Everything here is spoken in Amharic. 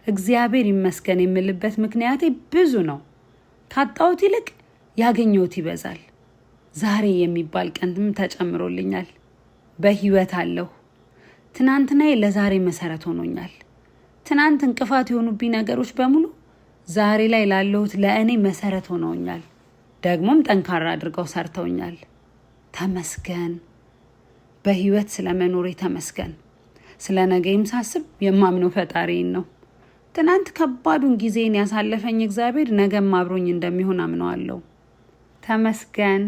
እግዚአብሔር ይመስገን የምልበት ምክንያቴ ብዙ ነው። ካጣሁት ይልቅ ያገኘሁት ይበዛል። ዛሬ የሚባል ቀንም ተጨምሮልኛል። በህይወት አለሁ። ትናንትናዬ ለዛሬ መሰረት ሆኖኛል። ትናንት እንቅፋት የሆኑብኝ ነገሮች በሙሉ ዛሬ ላይ ላለሁት ለእኔ መሰረት ሆነውኛል። ደግሞም ጠንካራ አድርገው ሰርተውኛል። ተመስገን። በህይወት ስለመኖሬ ተመስገን። ስለ ነገም ሳስብ የማምነው ፈጣሪን ነው። ትናንት ከባዱን ጊዜን ያሳለፈኝ እግዚአብሔር ነገም አብሮኝ እንደሚሆን አምነዋለሁ። ተመስገን።